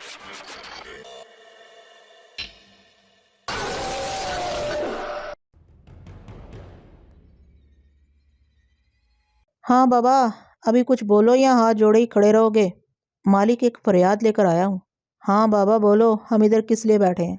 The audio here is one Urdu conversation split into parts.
ہاں بابا، ابھی کچھ بولو یا ہاتھ جوڑے ہی کھڑے رہو گے؟ مالک ایک فریاد لے کر آیا ہوں۔ ہاں بابا بولو، ہم ادھر کس لیے بیٹھے ہیں؟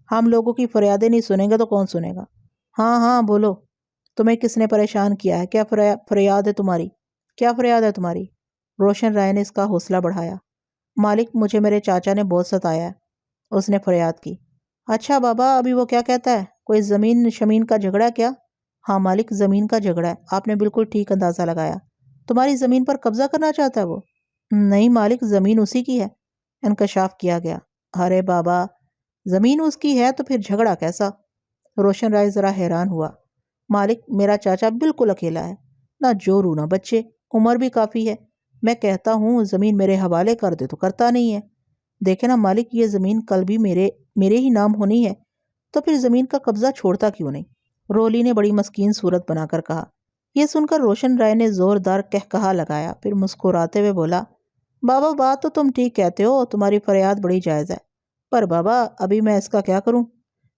ہم لوگوں کی فریادیں نہیں سنیں گے تو کون سنے گا؟ ہاں ہاں بولو، تمہیں کس نے پریشان کیا ہے؟ کیا فریاد ہے تمہاری؟ کیا فریاد ہے تمہاری؟ روشن رائے نے اس کا حوصلہ بڑھایا۔ مالک، مجھے میرے چاچا نے بہت ستایا ہے، اس نے فریاد کی۔ اچھا بابا، ابھی وہ کیا کہتا ہے؟ کوئی زمین شمین کا جھگڑا کیا؟ ہاں مالک، زمین کا جھگڑا ہے، آپ نے بالکل ٹھیک اندازہ لگایا۔ تمہاری زمین پر قبضہ کرنا چاہتا ہے وہ؟ نہیں مالک، زمین اسی کی ہے، انکشاف کیا گیا۔ ارے بابا، زمین اس کی ہے تو پھر جھگڑا کیسا؟ روشن رائے ذرا حیران ہوا۔ مالک، میرا چاچا بالکل اکیلا ہے، نہ جورو نہ بچے، عمر بھی کافی ہے۔ میں کہتا ہوں زمین میرے حوالے کر دے تو کرتا نہیں ہے۔ دیکھیں نا مالک، یہ زمین کل بھی میرے ہی نام ہونی ہے، تو پھر زمین کا قبضہ چھوڑتا کیوں نہیں؟ رولی نے بڑی مسکین صورت بنا کر کہا۔ یہ سن کر روشن رائے نے زوردار قہقہا لگایا، پھر مسکراتے ہوئے بولا، بابا بات تو تم ٹھیک کہتے ہو، تمہاری فریاد بڑی جائز ہے، پر بابا ابھی میں اس کا کیا کروں؟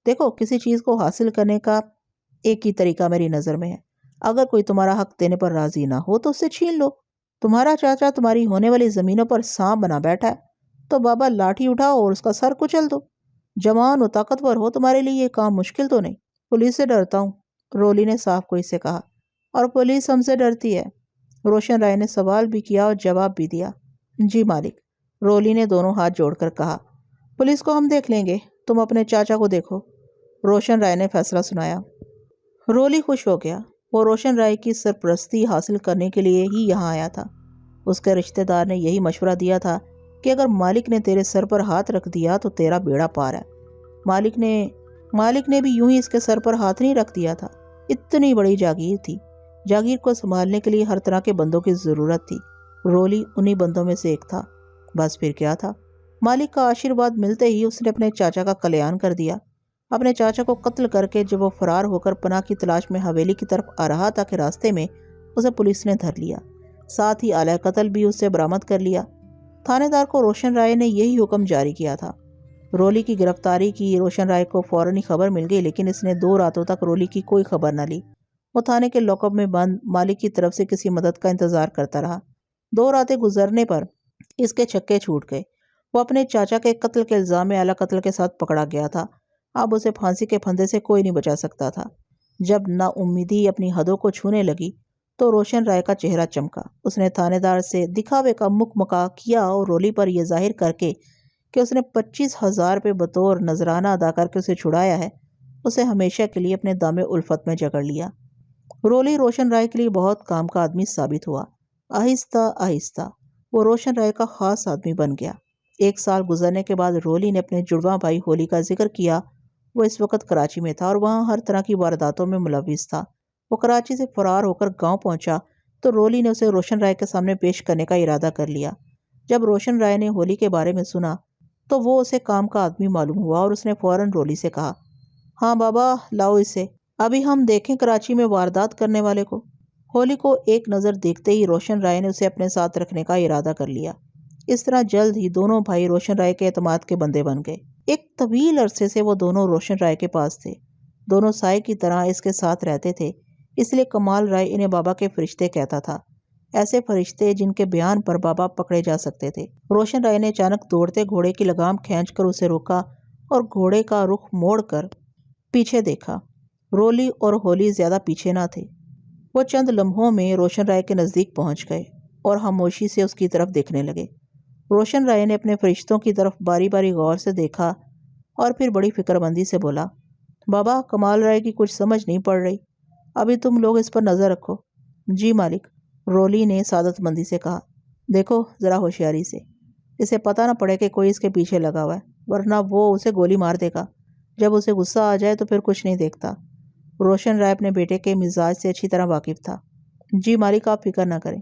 دیکھو، کسی چیز کو حاصل کرنے کا ایک ہی طریقہ میری نظر میں ہے، اگر کوئی تمہارا حق دینے پر راضی نہ ہو تو اس سے چھین لو۔ تمہارا چاچا تمہاری ہونے والی زمینوں پر سانپ بنا بیٹھا ہے، تو بابا لاٹھی اٹھاؤ اور اس کا سر کچل دو۔ جوان و طاقتور ہو، تمہارے لیے یہ کام مشکل تو نہیں۔ پولیس سے ڈرتا ہوں، رولی نے صاف کوئی سے کہا۔ اور پولیس ہم سے ڈرتی ہے؟ روشن رائے نے سوال بھی کیا اور جواب بھی دیا۔ جی مالک، رولی نے دونوں ہاتھ جوڑ کر کہا۔ پولیس کو ہم دیکھ لیں گے، تم اپنے چاچا کو دیکھو، روشن رائے نے فیصلہ سنایا۔ رولی خوش ہو گیا، وہ روشن رائے کی سرپرستی حاصل کرنے کے لیے ہی یہاں آیا تھا۔ اس کے رشتہ دار نے یہی مشورہ دیا تھا کہ اگر مالک نے تیرے سر پر ہاتھ رکھ دیا تو تیرا بیڑا پار ہے۔ مالک نے بھی یوں ہی اس کے سر پر ہاتھ نہیں رکھ دیا تھا۔ اتنی بڑی جاگیر تھی، جاگیر کو سنبھالنے کے لیے ہر طرح کے بندوں کی ضرورت تھی، رولی انہی بندوں میں سے ایک تھا۔ بس پھر کیا تھا، مالک کا آشیرواد ملتے ہی اس نے اپنے چاچا کا کلیان کر دیا۔ اپنے چاچا کو قتل کر کے جب وہ فرار ہو کر پناہ کی تلاش میں حویلی کی طرف آ رہا تھا کہ راستے میں اسے پولیس نے دھر لیا، ساتھ ہی آلہ قتل بھی اس سے برآمد کر لیا۔ تھانے دار کو روشن رائے نے یہی حکم جاری کیا تھا۔ رولی کی گرفتاری کی روشن رائے کو فوراً ہی خبر مل گئی، لیکن اس نے 2 راتوں تک رولی کی کوئی خبر نہ لی۔ وہ تھانے کے لاک اپ میں بند مالک کی طرف سے کسی مدد کا انتظار کرتا رہا۔ 2 راتیں گزرنے پر اس کے چھکے چھوٹ گئے۔ وہ اپنے چاچا کے قتل کے الزام میں اعلیٰ قتل کے ساتھ پکڑا گیا تھا۔ اب اسے پھانسی کے پھندے سے کوئی نہیں بچا سکتا تھا۔ جب نا امیدی اپنی حدوں کو چھونے لگی تو روشن رائے کا چہرہ چمکا۔ اس نے تھانے دار سے دکھاوے کا مکا کیا اور رولی پر یہ ظاہر کر کے کہ اس نے 25,000 روپے بطور نذرانہ ادا کر کے اسے چھڑایا ہے، اسے ہمیشہ کے لیے اپنے دام الفت میں جکڑ لیا۔ رولی روشن رائے کے لیے بہت کام کا آدمی ثابت ہوا۔ آہستہ آہستہ وہ روشن رائے کا خاص آدمی بن گیا۔ 1 سال گزرنے کے بعد رولی نے اپنے جڑواں بھائی ہولی کا ذکر کیا۔ وہ اس وقت کراچی میں تھا اور وہاں ہر طرح کی وارداتوں میں ملوث تھا۔ وہ کراچی سے فرار ہو کر گاؤں پہنچا تو رولی نے اسے روشن رائے کے سامنے پیش کرنے کا ارادہ کر لیا۔ جب روشن رائے نے ہولی کے بارے میں سنا تو وہ اسے کام کا آدمی معلوم ہوا اور اس نے فوراً رولی سے کہا، ہاں بابا لاؤ اسے، ابھی ہم دیکھیں کراچی میں واردات کرنے والے کو۔ ہولی کو ایک نظر دیکھتے ہی روشن رائے نے اسے اپنے ساتھ رکھنے کا ارادہ کر لیا۔ اس طرح جلد ہی دونوں بھائی روشن رائے کے اعتماد کے بندے بن گئے۔ ایک طویل عرصے سے وہ دونوں روشن رائے کے پاس تھے، دونوں سائے کی طرح اس کے ساتھ رہتے تھے، اس لیے کمال رائے انہیں بابا کے فرشتے کہتا تھا، ایسے فرشتے جن کے بیان پر بابا پکڑے جا سکتے تھے۔ روشن رائے نے اچانک دوڑتے گھوڑے کی لگام کھینچ کر اسے روکا اور گھوڑے کا رخ موڑ کر پیچھے دیکھا۔ رولی اور ہولی زیادہ پیچھے نہ تھے۔ وہ چند لمحوں میں روشن رائے کے نزدیک پہنچ گئے اور خاموشی سے اس کی طرف دیکھنے لگے۔ روشن رائے نے اپنے فرشتوں کی طرف باری باری غور سے دیکھا اور پھر بڑی فکر مندی سے بولا، بابا کمال رائے کی کچھ سمجھ نہیں پڑ رہی، ابھی تم لوگ اس پر نظر رکھو۔ جی مالک، رولی نے سعادت مندی سے کہا۔ دیکھو ذرا ہوشیاری سے، اسے پتہ نہ پڑے کہ کوئی اس کے پیچھے لگا ہوا ہے، ورنہ وہ اسے گولی مار دے گا۔ جب اسے غصہ آ جائے تو پھر کچھ نہیں دیکھتا۔ روشن رائے اپنے بیٹے کے مزاج سے اچھی طرح واقف تھا۔ جی مالک، آپ فکر نہ کریں،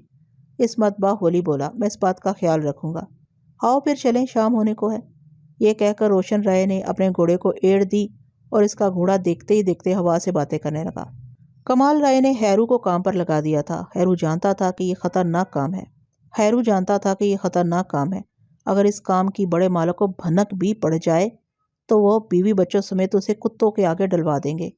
اس مرتبہ ہولی بولا، میں اس بات کا خیال رکھوں گا۔ آؤ پھر چلیں، شام ہونے کو ہے۔ یہ کہہ کر روشن رائے نے اپنے گھوڑے کو ایڑ دی اور اس کا گھوڑا دیکھتے ہی دیکھتے ہوا سے باتیں کرنے لگا۔ کمال رائے نے ہیرو کو کام پر لگا دیا تھا۔ ہیرو جانتا تھا کہ یہ خطرناک کام ہے۔ اگر اس کام کی بڑے مالک کو بھنک بھی پڑ جائے تو وہ بیوی بچوں سمیت اسے کتوں کے آگے ڈلوا دیں گے۔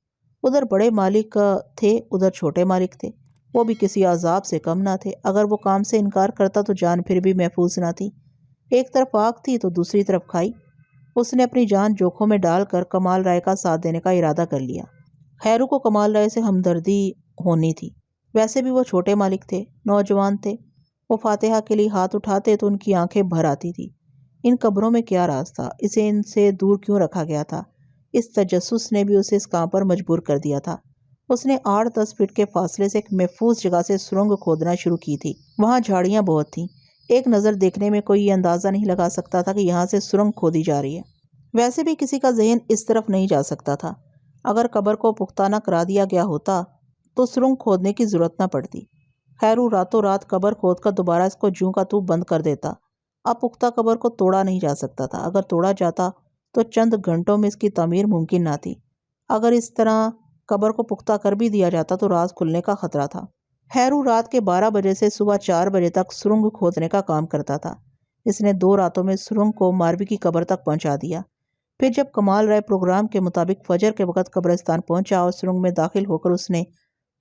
ادھر بڑے مالک تھے، ادھر چھوٹے مالک تھے، وہ بھی کسی عذاب سے کم نہ تھے۔ اگر وہ کام سے انکار کرتا تو جان پھر بھی محفوظ نہ تھی۔ ایک طرف آگ تھی تو دوسری طرف کھائی۔ اس نے اپنی جان جوکھوں میں ڈال کر کمال رائے کا ساتھ دینے کا ارادہ کر لیا۔ خیرو کو کمال رائے سے ہمدردی ہونی تھی، ویسے بھی وہ چھوٹے مالک تھے، نوجوان تھے۔ وہ فاتحہ کے لیے ہاتھ اٹھاتے تو ان کی آنکھیں بھر آتی تھی۔ ان قبروں میں کیا راز تھا؟ اسے ان سے دور کیوں رکھا گیا تھا؟ اس تجسس نے بھی اسے اس کام پر مجبور کر دیا تھا۔ اس نے 8-10 فٹ کے فاصلے سے ایک محفوظ جگہ سے سرنگ کھودنا شروع کی تھی۔ وہاں جھاڑیاں بہت تھیں، ایک نظر دیکھنے میں کوئی یہ اندازہ نہیں لگا سکتا تھا کہ یہاں سے سرنگ کھودی جا رہی ہے۔ ویسے بھی کسی کا ذہن اس طرف نہیں جا سکتا تھا۔ اگر قبر کو پختہ نہ کرا دیا گیا ہوتا تو سرنگ کھودنے کی ضرورت نہ پڑتی۔ خیرو راتوں رات قبر کھود کر دوبارہ اس کو جوں کا توں بند کر دیتا۔ اب پختہ قبر کو توڑا نہیں جا سکتا تھا۔ اگر توڑا جاتا تو چند گھنٹوں میں اس کی تعمیر ممکن نہ تھی۔ اگر اس طرح قبر کو پختہ کر بھی دیا جاتا تو راز کھلنے کا خطرہ تھا۔ خیرو رات کے 12 بجے سے صبح 4 بجے تک سرنگ کھودنے کا کام کرتا تھا۔ اس نے 2 راتوں میں سرنگ کو ماروی کی قبر تک پہنچا دیا۔ پھر جب کمال رائے پروگرام کے مطابق فجر کے وقت قبرستان پہنچا اور سرنگ میں داخل ہو کر اس نے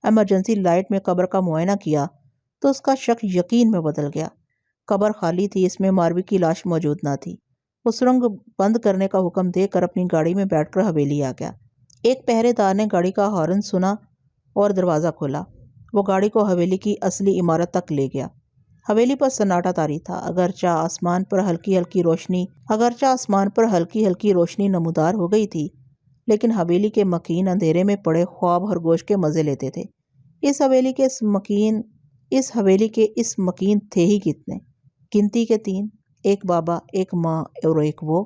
ایمرجنسی لائٹ میں قبر کا معائنہ کیا تو اس کا شک یقین میں بدل گیا۔ قبر خالی تھی، اس میں ماروی کی لاش موجود نہ تھی۔ وہ سرنگ بند کرنے کا حکم دے کر اپنی گاڑی میں بیٹھ کر حویلی آ گیا۔ ایک پہرے دار نے گاڑی کا ہارن سنا اور دروازہ کھولا۔ وہ گاڑی کو حویلی کی اصلی عمارت تک لے گیا۔ حویلی پر سناٹا طاری تھا، اگرچہ آسمان پر ہلکی ہلکی روشنی نمودار ہو گئی تھی، لیکن حویلی کے مکین اندھیرے میں پڑے خواب خرگوش کے مزے لیتے تھے۔ اس حویلی کے اس مکین تھے ہی کتنے؟ گنتی کے 3، ایک بابا، ایک ماں اور ایک وہ۔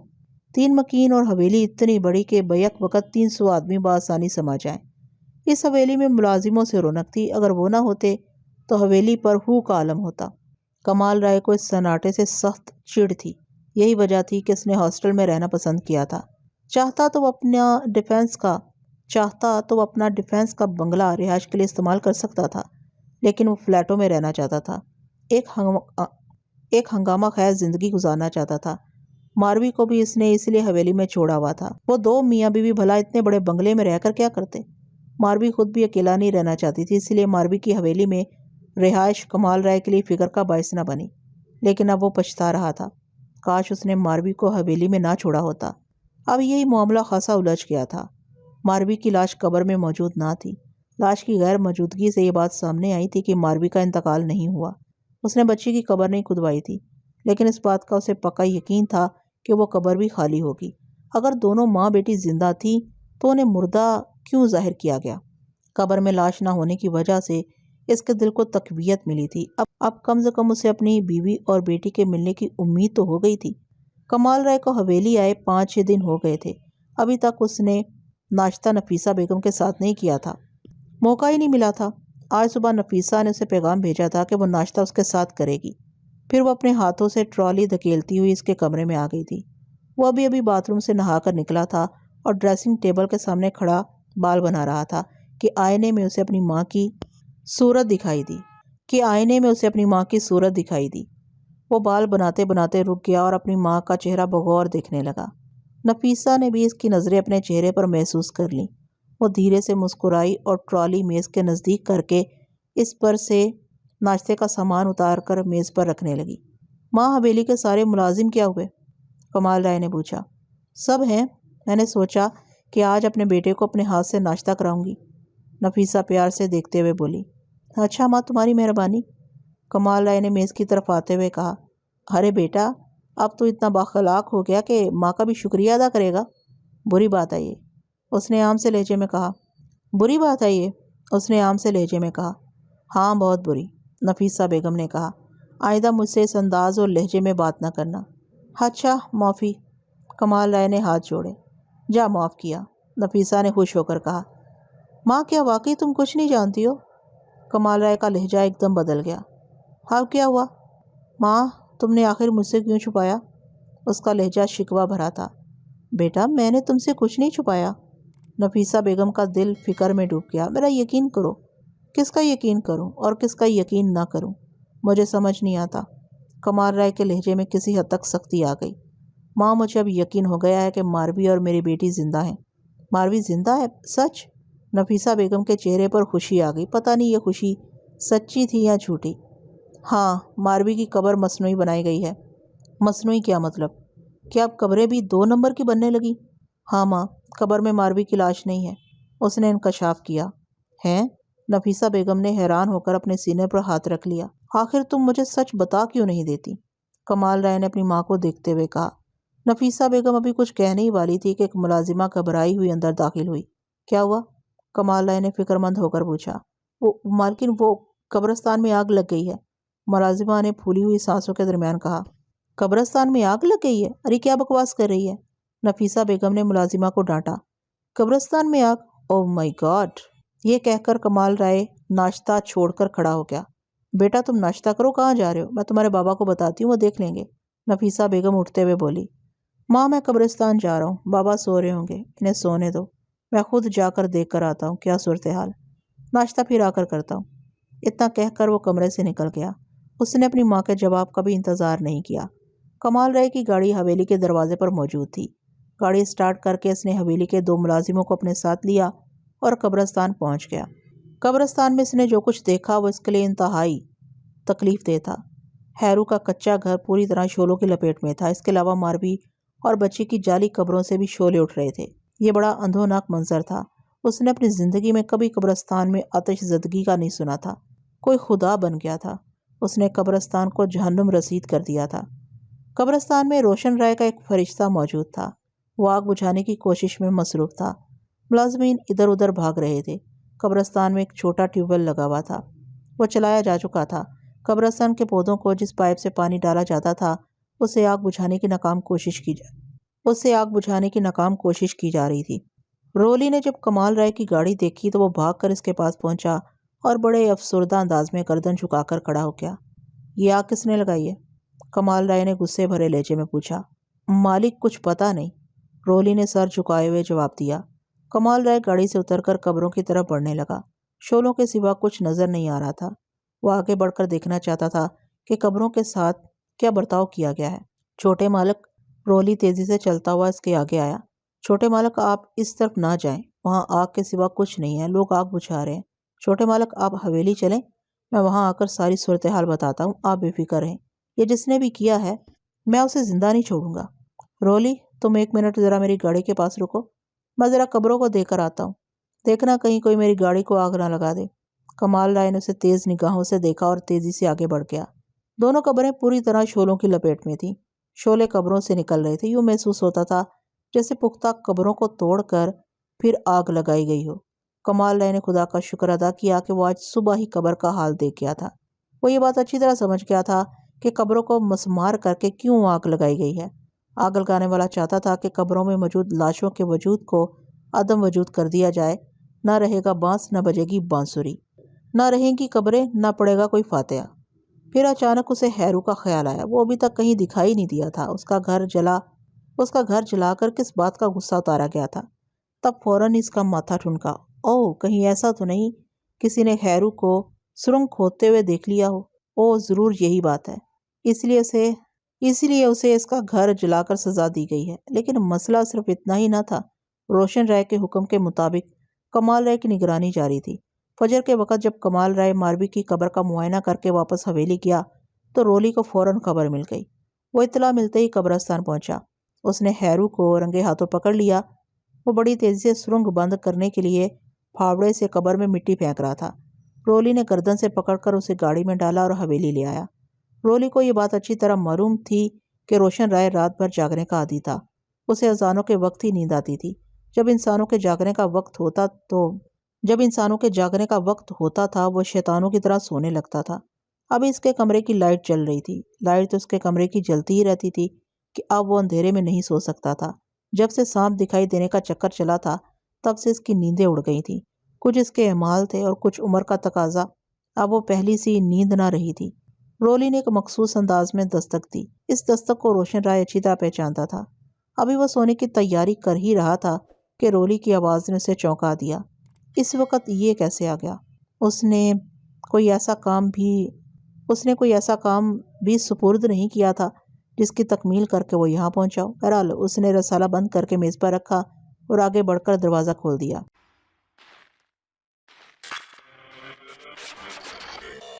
3 مکین اور حویلی اتنی بڑی کہ بیک وقت 300 آدمی بآسانی سما جائیں۔ اس حویلی میں ملازموں سے رونق تھی، اگر وہ نہ ہوتے تو حویلی پر ہو کا عالم ہوتا۔ کمال رائے کو اس سناٹے سے سخت چڑ تھی۔ یہی وجہ تھی کہ اس نے ہاسٹل میں رہنا پسند کیا تھا۔ چاہتا تو وہ اپنا ڈیفنس کا بنگلہ رہائش کے لیے استعمال کر سکتا تھا، لیکن وہ فلیٹوں میں رہنا چاہتا تھا، ایک ہنگامہ خیز زندگی گزارنا چاہتا تھا۔ ماروی کو بھی اس نے اس لیے حویلی میں چھوڑا ہوا تھا۔ وہ 2 میاں بیوی بھلا اتنے بڑے بنگلے میں رہ کر کیا کرتے؟ ماروی خود بھی اکیلا نہیں رہنا چاہتی تھی، اس لیے ماروی کی حویلی میں رہائش کمال رائے کے لیے فکر کا باعث نہ بنی۔ لیکن اب وہ پچھتا رہا تھا، کاش اس نے ماروی کو حویلی میں نہ چھوڑا ہوتا۔ اب یہی معاملہ خاصا الجھ گیا تھا۔ ماروی کی لاش قبر میں موجود نہ تھی۔ لاش کی غیر موجودگی سے یہ بات سامنے آئی تھی کہ ماروی کا انتقال نہیں ہوا۔ اس نے بچی کی قبر نہیں کھدوائی تھی، لیکن اس بات کا اسے پکا یقین تھا کہ وہ قبر بھی خالی ہوگی۔ اگر دونوں ماں بیٹی زندہ تھیں تو انہیں مردہ کیوں ظاہر کیا گیا؟ قبر میں لاش نہ ہونے کی وجہ سے اس کے دل کو تقویت ملی تھی۔ اب کم سے کم اسے اپنی بیوی اور بیٹی کے ملنے کی امید تو ہو گئی تھی۔ کمال رائے کو حویلی آئے 5-6 دن ہو گئے تھے۔ ابھی تک اس نے ناشتہ نفیسہ بیگم کے ساتھ نہیں کیا تھا، موقع ہی نہیں ملا تھا۔ آج صبح نفیسہ نے اسے پیغام بھیجا تھا کہ وہ ناشتہ اس کے ساتھ کرے گی۔ پھر وہ اپنے ہاتھوں سے ٹرالی دھکیلتی ہوئی اس کے کمرے میں آ گئی تھی۔ وہ ابھی باتھ روم سے نہا کر نکلا تھا اور ڈریسنگ ٹیبل کے سامنے کھڑا بال بنا رہا تھا کہ آئینے میں اسے اپنی ماں کی صورت دکھائی دی۔ وہ بال بناتے بناتے رک گیا اور اپنی ماں کا چہرہ بغور دیکھنے لگا۔ نفیسہ نے بھی اس کی نظریں اپنے چہرے پر محسوس کر لیں۔ وہ دھیرے سے مسکرائی اور ٹرالی میز کے نزدیک کر کے اس پر سے ناشتے کا سامان اتار کر میز پر رکھنے لگی۔ ماں، حویلی کے سارے ملازم کیا ہوئے؟ کمال رائے نے پوچھا۔ سب ہیں، میں نے سوچا کہ آج اپنے بیٹے کو اپنے ہاتھ سے ناشتہ کراؤں گی، نفیسہ پیار سے دیکھتے ہوئے بولی۔ اچھا ماں، تمہاری مہربانی، کمال رائے نے میز کی طرف آتے ہوئے کہا۔ ارے بیٹا، اب تو اتنا بااخلاق ہو گیا کہ ماں کا بھی شکریہ ادا کرے گا۔ بری بات ہے یہ، اس نے عام سے لہجے میں کہا۔ ہاں بہت بری، نفیسہ بیگم نے کہا۔ آئندہ مجھ سے اس انداز اور لہجے میں بات نہ کرنا۔ اچھا، معافی، کمال رائے نے ہاتھ جوڑے۔ جا، معاف کیا، نفیسہ نے خوش ہو کر کہا۔ ماں، کیا واقعی تم کچھ نہیں جانتی ہو؟ کمال رائے کا لہجہ ایک دم بدل گیا۔ اب کیا ہوا؟ ماں، تم نے آخر مجھ سے کیوں چھپایا؟ اس کا لہجہ شکوہ بھرا تھا۔ بیٹا، میں نے تم سے کچھ نہیں چھپایا۔ نفیسہ بیگم کا دل فکر میں ڈوب گیا۔ میرا یقین کرو۔ کس کا یقین کروں اور کس کا یقین نہ کروں؟ مجھے سمجھ نہیں آتا۔ کمال رائے کے لہجے میں کسی حد تک سختی آ گئی۔ ماں مجھے اب یقین ہو گیا ہے کہ ماروی اور میری بیٹی زندہ ہیں۔ ماروی زندہ ہے؟ سچ؟ نفیسہ بیگم کے چہرے پر خوشی آ گئی۔ پتہ نہیں یہ خوشی سچی تھی یا جھوٹی۔ ہاں، ماروی کی قبر مصنوعی بنائی گئی ہے۔ مصنوعی کیا مطلب؟ کیا اب قبریں بھی 2 نمبر کی بننے لگی؟ ہاں ماں، قبر میں ماروی کی لاش نہیں ہے، اس نے انکشاف کیا۔ ہیں؟ نفیسہ بیگم نے حیران ہو کر اپنے سینے پر ہاتھ رکھ لیا۔ آخر تم مجھے سچ بتا کیوں نہیں دیتی؟ کمال رائے نے اپنی ماں کو دیکھتے ہوئے کہا۔ نفیسہ بیگم ابھی کچھ کہنے ہی والی تھی کہ ایک ملازمہ گھبرائی ہوئی اندر داخل ہوئی۔ کیا ہوا؟ کمال رائے نے فکر مند ہو کر پوچھا۔ وہ مالکن، وہ قبرستان میں آگ لگ گئی ہے، ملازمہ نے پھولی ہوئی سانسوں کے درمیان کہا۔ قبرستان میں آگ لگ گئی ہے؟ ارے کیا بکواس کر رہی ہے؟ نفیسہ بیگم نے ملازمہ کو ڈانٹا۔ قبرستان میں آگ؟ اوہ مائی گاڈ! یہ کہہ کر کمال رائے ناشتہ چھوڑ کر کھڑا ہو گیا۔ بیٹا تم ناشتہ کرو، کہاں جا رہے ہو؟ میں تمہارے بابا کو بتاتی ہوں، وہ دیکھ لیں گے۔ نفیسہ بیگم اٹھتے ہوئے بولی۔ ماں میں قبرستان جا رہا ہوں، بابا سو رہے ہوں گے، انہیں سونے دو، میں خود جا کر دیکھ کر آتا ہوں کیا صورتحال، ناشتہ پھر آ کر کرتا ہوں۔ اتنا کہہ کر وہ کمرے سے نکل گیا۔ اس نے اپنی ماں کے جواب کا بھی انتظار نہیں کیا۔ کمال رائے کی گاڑی حویلی کے دروازے پر موجود تھی۔ گاڑی سٹارٹ کر کے اس نے حویلی کے 2 ملازموں کو اپنے ساتھ لیا اور قبرستان پہنچ گیا۔ قبرستان میں اس نے جو کچھ دیکھا وہ اس کے لیے انتہائی تکلیف دہ تھا۔ ہیرو کا کچا گھر پوری طرح شعلوں کی لپیٹ میں تھا۔ اس کے علاوہ ماروی اور بچی کی جعلی قبروں سے بھی شعلے اٹھ رہے تھے۔ یہ بڑا اندھوناک منظر تھا۔ اس نے اپنی زندگی میں کبھی قبرستان میں آتش زدگی کا نہیں سنا تھا۔ کوئی خدا بن گیا تھا۔ اس نے قبرستان کو جہنم رسید کر دیا تھا۔ قبرستان میں روشن رائے کا ایک فرشتہ موجود تھا۔ وہ آگ بجھانے کی کوشش میں مصروف تھا۔ ملازمین ادھر ادھر بھاگ رہے تھے۔ قبرستان میں ایک چھوٹا ٹیوب ویل لگا ہوا تھا۔ وہ چلایا جا چکا تھا۔ قبرستان کے پودوں کو جس پائپ سے پانی ڈالا جاتا تھا اسے آگ بجھانے کی ناکام کوشش کی جا رہی تھی۔ رولی نے جب کمال رائے کی گاڑی دیکھی تو وہ بھاگ کر اس کے پاس پہنچا اور بڑے افسردہ انداز میں گردن جھکا کر کھڑا ہو گیا۔ یہ آگ کس نے لگائی ہے؟ کمال رائے نے غصے بھرے لہجے میں پوچھا۔ مالک کچھ پتہ نہیں، رولی نے سر جھکائے ہوئے جواب دیا۔ کمال رائے گاڑی سے اتر کر قبروں کی طرف بڑھنے لگا۔ شعلوں کے سوا کچھ نظر نہیں آ رہا تھا۔ وہ آگے بڑھ کر دیکھنا چاہتا تھا کہ قبروں کے ساتھ کیا برتاؤ کیا گیا ہے۔ چھوٹے مالک، رولی تیزی سے چلتا ہوا اس کے آگے آیا۔ چھوٹے مالک آپ اس طرف نہ جائیں، وہاں آگ کے سوا کچھ نہیں ہے، لوگ آگ بجھا رہے ہیں۔ چھوٹے مالک آپ حویلی چلیں، میں وہاں آ کر ساری صورتحال بتاتا ہوں، آپ بے فکر رہیں۔ یہ جس نے بھی کیا ہے میں اسے زندہ نہیں چھوڑوں گا۔ رولی تم 1 منٹ ذرا میری گاڑی کے پاس رکو، میں ذرا قبروں کو دیکھ کر آتا ہوں، دیکھنا کہیں کوئی میری گاڑی کو آگ نہ لگا دے۔ کمال رائے نے اسے تیز نگاہوں سے دیکھا اور تیزی سے آگے بڑھ گیا۔ دونوں قبریں پوری طرح شعلوں کی لپیٹ میں تھیں۔ شعلے قبروں سے نکل رہے تھے۔ یوں محسوس ہوتا تھا جیسے پختہ قبروں کو توڑ کر پھر آگ لگائی گئی ہو۔ کمال رائے نے خدا کا شکر ادا کیا کہ وہ آج صبح ہی قبر کا حال دیکھ گیا تھا۔ وہ یہ بات اچھی طرح سمجھ گیا تھا کہ قبروں کو مسمار کر کے کیوں آگ لگائی گئی ہے۔ آگ لگانے والا چاہتا تھا کہ قبروں میں موجود لاشوں کے وجود کو عدم وجود کر دیا جائے۔ نہ رہے گا بانس، نہ بجے گی بانسری، نہ رہیں گی قبریں، نہ پڑے گا کوئی فاتحہ۔ پھر اچانک اسے ہیرو کا خیال آیا۔ وہ ابھی تک کہیں دکھائی نہیں دیا تھا۔ اس کا گھر جلا کر کس بات کا غصہ اتارا گیا تھا؟ تب فوراً اس کا ماتھا ٹھنکا۔ اوہ، کہیں ایسا تو نہیں کسی نے ہیرو کو سرنگ کھودتے ہوئے دیکھ لیا ہو؟ اوہ، ضرور یہی بات ہے، اس لیے اسے اس کا گھر جلا کر سزا دی گئی ہے۔ لیکن مسئلہ صرف اتنا ہی نہ تھا۔ روشن رائے کے حکم کے مطابق کمال رائے کی نگرانی جاری تھی۔ فجر کے وقت جب کمال رائے ماروی کی قبر کا معائنہ کر کے واپس حویلی گیا تو رولی کو فوراً خبر مل گئی۔ وہ اطلاع ملتے ہی قبرستان پہنچا۔ اس نے ہیرو کو رنگے ہاتھوں پکڑ لیا۔ وہ بڑی تیزی سے سرنگ بند کرنے کے لیے پھاوڑے سے قبر میں مٹی پھینک رہا تھا۔ رولی نے گردن سے پکڑ کر اسے گاڑی میں ڈالا اور حویلی لے آیا۔ رولی کو یہ بات اچھی طرح معلوم تھی کہ روشن رائے رات بھر جاگنے کا عادی تھا۔ اسے اذانوں کے وقت ہی نیند آتی تھی۔ جب انسانوں کے جاگنے کا وقت ہوتا تھا وہ شیطانوں کی طرح سونے لگتا تھا۔ اب اس کے کمرے کی لائٹ جل رہی تھی۔ لائٹ تو اس کے کمرے کی جلتی ہی رہتی تھی کہ اب وہ اندھیرے میں نہیں سو سکتا تھا۔ جب سے سانپ دکھائی دینے کا چکر چلا تھا تب سے اس کی نیندیں اڑ گئی تھیں۔ کچھ اس کے اعمال تھے اور کچھ عمر کا تقاضا۔ اب وہ پہلی سی نیند نہ رہی تھی۔ رولی نے ایک مخصوص انداز میں دستک دی۔ اس دستک کو روشن رائے اچھی طرح پہچانتا تھا۔ ابھی وہ سونے کی تیاری کر ہی رہا تھا کہ رولی کی آواز نے اسے چونکا دیا۔ اس وقت یہ کیسے آ گیا؟ اس نے کوئی ایسا کام بھی سپرد نہیں کیا تھا جس کی تکمیل کر کے وہ یہاں پہنچا ہو۔ بہرحال اس نے رسالہ بند کر کے میز پر رکھا اور آگے بڑھ کر دروازہ کھول دیا۔